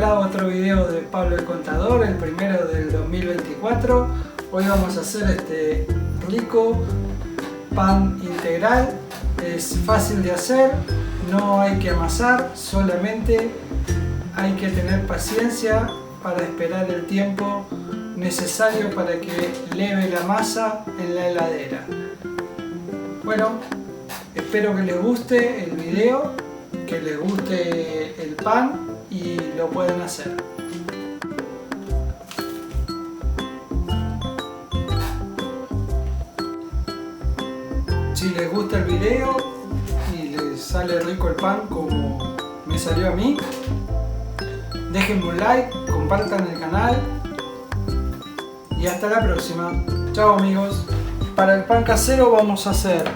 Hola, otro video de Pablo el Contador, el primero del 2024. Hoy vamos a hacer este rico pan integral. Es fácil de hacer, no hay que amasar, solamente hay que tener paciencia para esperar el tiempo necesario para que leve la masa en la heladera. Bueno, espero que les guste el video, que les guste el pan y lo pueden hacer. Si les gusta el video y les sale rico el pan como me salió a mí, déjenme un like, compartan el canal y hasta la próxima. Chao amigos. Para el pan casero vamos a hacer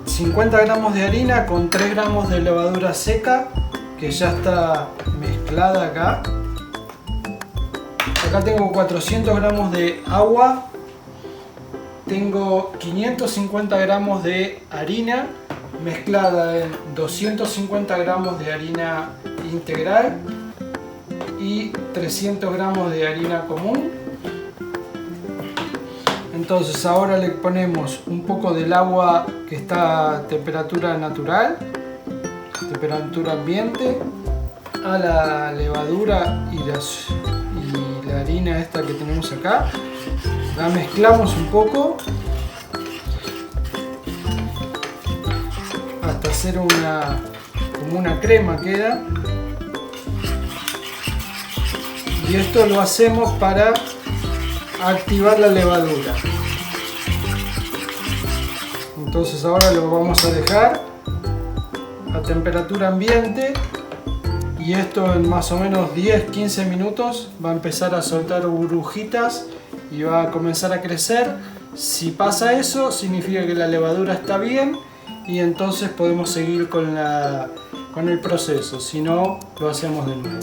50 gramos de harina con 3 gramos de levadura seca que ya está mezclada acá. Acá tengo 400 gramos de agua. Tengo 550 gramos de harina mezclada en 250 gramos de harina integral y 300 gramos de harina común. Entonces ahora le ponemos un poco del agua que está a temperatura natural, temperatura ambiente, a la levadura y la harina esta que tenemos acá. La mezclamos un poco hasta hacer como una crema queda. Y esto lo hacemos para activar la levadura. Entonces ahora lo vamos a dejar a temperatura ambiente y esto en más o menos 10-15 minutos va a empezar a soltar burbujitas y va a comenzar a crecer. Si pasa eso, significa que la levadura está bien y entonces podemos seguir con el proceso. Si no, lo hacemos de nuevo.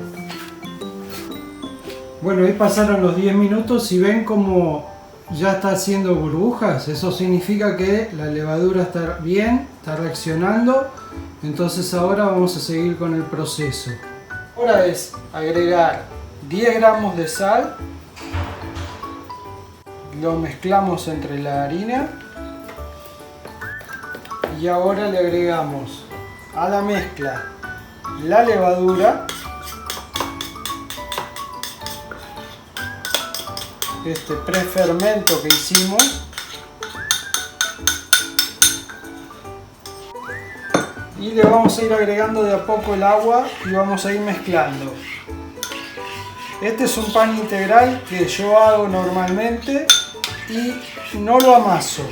Bueno, ahí pasaron los 10 minutos y ven como ya está haciendo burbujas. Eso significa que la levadura está bien, está reaccionando. Entonces ahora vamos a seguir con el proceso. Ahora es agregar 10 gramos de sal. Lo mezclamos entre la harina. Y ahora le agregamos a la mezcla la levadura. Este prefermento que hicimos y le vamos a ir agregando de a poco el agua y vamos a ir mezclando. Este es un pan integral que yo hago normalmente y no lo amaso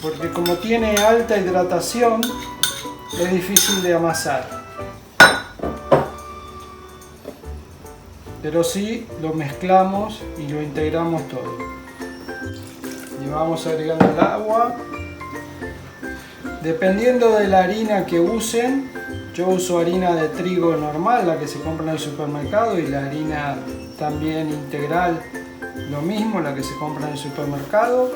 porque como tiene alta hidratación es difícil de amasar. Pero sí lo mezclamos y lo integramos todo. Y vamos agregando el agua. Dependiendo de la harina que usen, yo uso harina de trigo normal, la que se compra en el supermercado, y la harina también integral, lo mismo, la que se compra en el supermercado.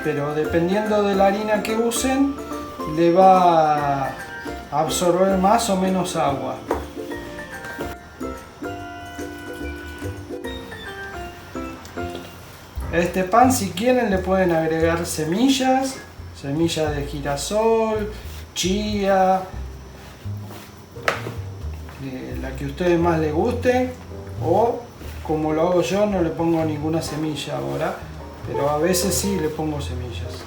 Pero dependiendo de la harina que usen, le va a absorber más o menos agua. A este pan, si quieren, le pueden agregar semillas de girasol, chía, la que a ustedes más les guste, o como lo hago yo, no le pongo ninguna semilla ahora, pero a veces sí le pongo semillas.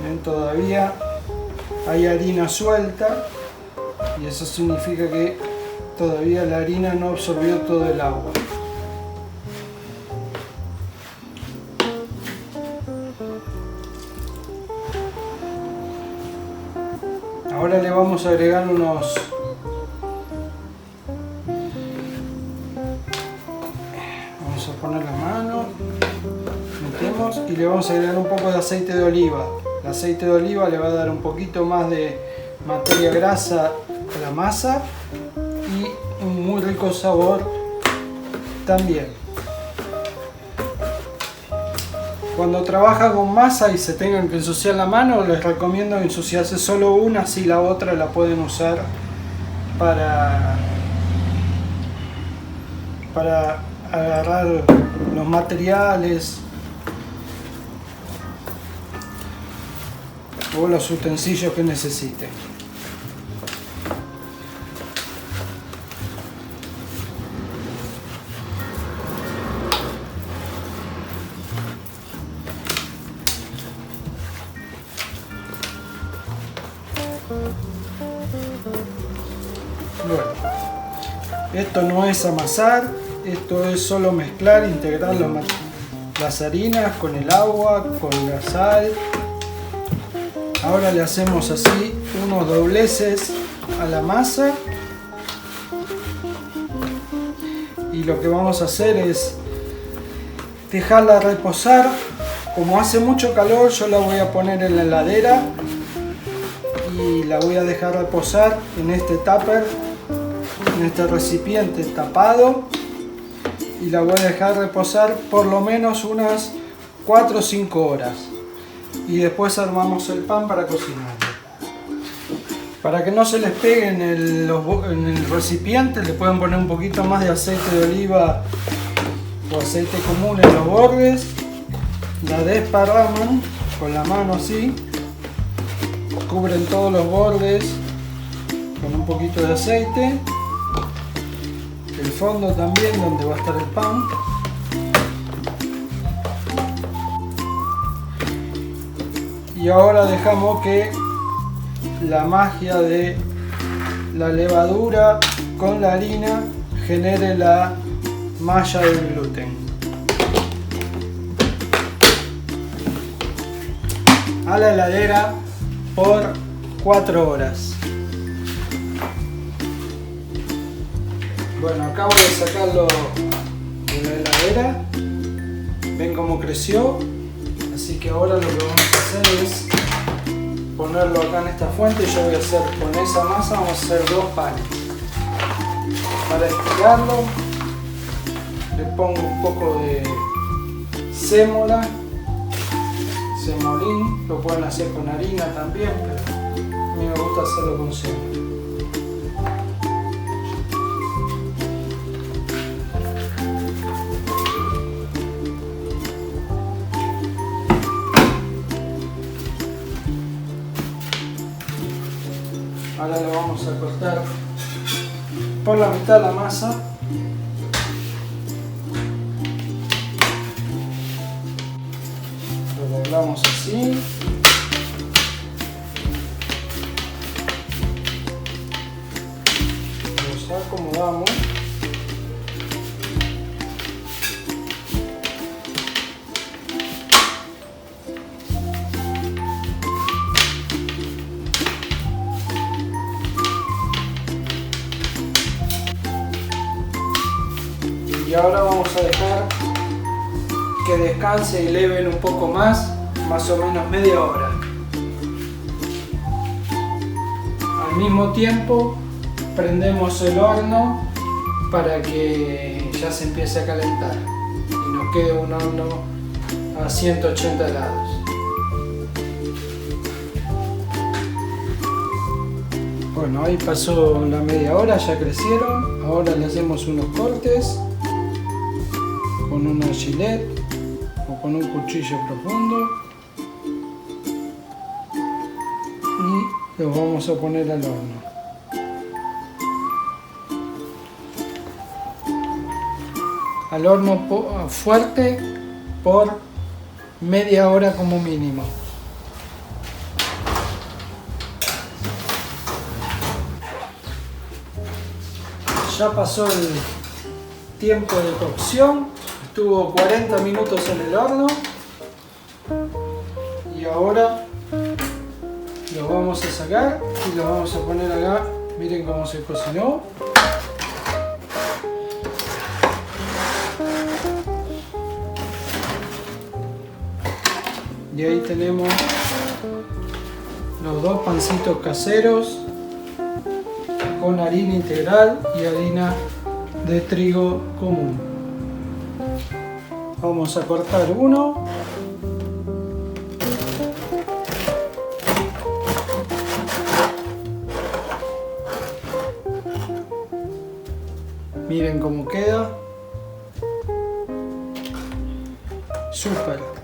¿Ven? Todavía hay harina suelta y eso significa que todavía la harina no absorbió todo el agua. Ahora le vamos a agregar vamos a poner la mano, metemos y le vamos a agregar un poco de aceite de oliva. El aceite de oliva le va a dar un poquito más de materia grasa a la masa y un muy rico sabor también. Cuando trabajan con masa y se tengan que ensuciar la mano, les recomiendo ensuciarse solo una, así la otra la pueden usar para agarrar los materiales o los utensilios que necesiten. Bueno, esto no es amasar, esto es solo mezclar, integrar las harinas con el agua, con la sal. Ahora le hacemos así unos dobleces a la masa y lo que vamos a hacer es dejarla reposar. Como hace mucho calor, yo la voy a poner en la heladera y la voy a dejar reposar en este tupper, en este recipiente tapado, y la voy a dejar reposar por lo menos unas 4 o 5 horas y después armamos el pan para cocinarlo. Para que no se les pegue en el recipiente, le pueden poner un poquito más de aceite de oliva o aceite común en los bordes, la desparraman con la mano así, cubren todos los bordes con un poquito de aceite, el fondo también donde va a estar el pan, y ahora dejamos que la magia de la levadura con la harina genere la malla del gluten. A la heladera por 4 horas. Bueno, acabo de sacarlo de la heladera. Ven cómo creció. Así que ahora lo que vamos a hacer es ponerlo acá en esta fuente. Yo voy a hacer con esa masa, vamos a hacer 2 panes. Para estirarlo le pongo un poco de sémola, semolín, lo pueden hacer con harina también, pero a mí me gusta hacerlo con sémola. Ahora lo vamos a cortar por la mitad la masa. Lo doblamos así. Los acomodamos. Y ahora vamos a dejar que descanse y leven un poco más o menos media hora. Al mismo tiempo prendemos el horno para que ya se empiece a calentar y nos quede un horno a 180 grados. Bueno, ahí pasó la media hora, ya crecieron. Ahora le hacemos unos cortes con una gilet o con un cuchillo profundo y los vamos a poner al horno. Al horno fuerte por media hora como mínimo. Ya pasó el tiempo de cocción. Estuvo 40 minutos en el horno y ahora lo vamos a sacar y lo vamos a poner acá. Miren cómo se cocinó. Y ahí tenemos los 2 pancitos caseros con harina integral y harina de trigo común. Vamos a cortar uno Miren cómo queda. Súper.